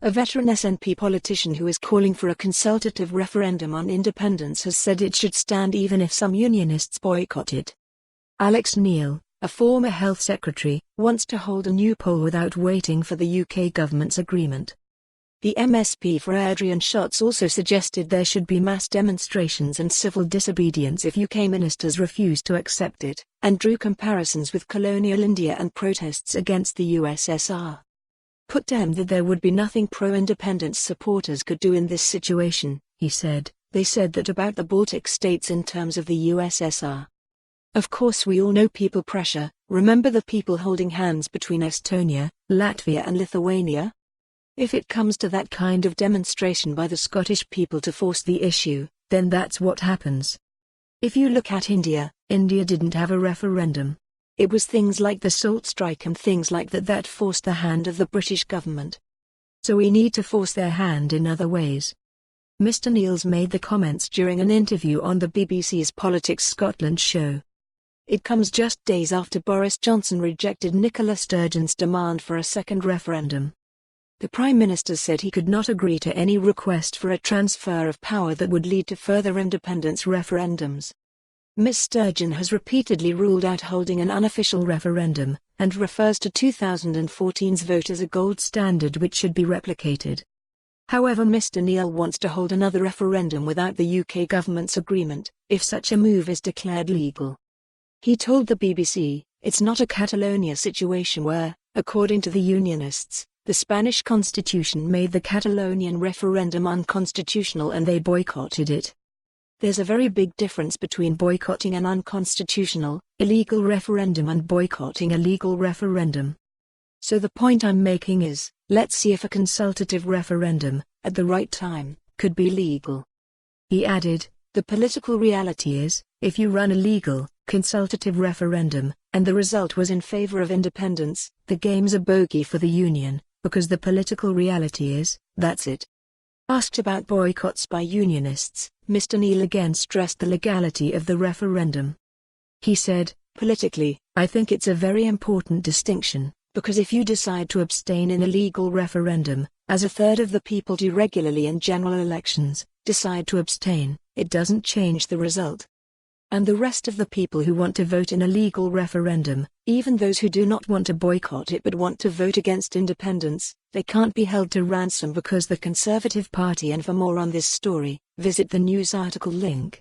A veteran SNP politician who is calling for a consultative referendum on independence has said it should stand even if some Unionists boycott it. Alex Neil, a former health secretary, wants to hold a new poll without waiting for the UK government's agreement. The MSP for Airdrie and Shotts also suggested there should be mass demonstrations and civil disobedience if UK ministers refuse to accept it, and drew comparisons with colonial India and protests against the USSR. Put to him that there would be nothing pro-independence supporters could do in this situation, he said. They said that about the Baltic states in terms of the USSR. Of course we all know people pressure. Remember the people holding hands between Estonia, Latvia and Lithuania? If it comes to that kind of demonstration by the Scottish people to force the issue, then that's what happens. If you look at India didn't have a referendum. It was things like the salt strike and things like that forced the hand of the British government. So we need to force their hand in other ways. Mr. Neils made the comments during an interview on the BBC's Politics Scotland show. It comes just days after Boris Johnson rejected Nicola Sturgeon's demand for a second referendum. The Prime Minister said he could not agree to any request for a transfer of power that would lead to further independence referendums. Ms. Sturgeon has repeatedly ruled out holding an unofficial referendum, and refers to 2014's vote as a gold standard which should be replicated. However, Mr. Neil wants to hold another referendum without the UK government's agreement, if such a move is declared legal. He told the BBC, "It's not a Catalonia situation where, according to the Unionists, the Spanish constitution made the Catalonian referendum unconstitutional and they boycotted it. There's a very big difference between boycotting an unconstitutional, illegal referendum and boycotting a legal referendum. So the point I'm making is, let's see if a consultative referendum, at the right time, could be legal." He added, "The political reality is, if you run a legal, consultative referendum, and the result was in favor of independence, the game's a bogey for the Union, because the political reality is, that's it." Asked about boycotts by Unionists, Mr. Neil again stressed the legality of the referendum. He said, "Politically, I think it's a very important distinction, because if you decide to abstain in a legal referendum, as a third of the people do regularly in general elections, decide to abstain, it doesn't change the result. And the rest of the people who want to vote in a legal referendum, even those who do not want to boycott it but want to vote against independence, they can't be held to ransom because the Conservative Party." And for more on this story, visit the news article link.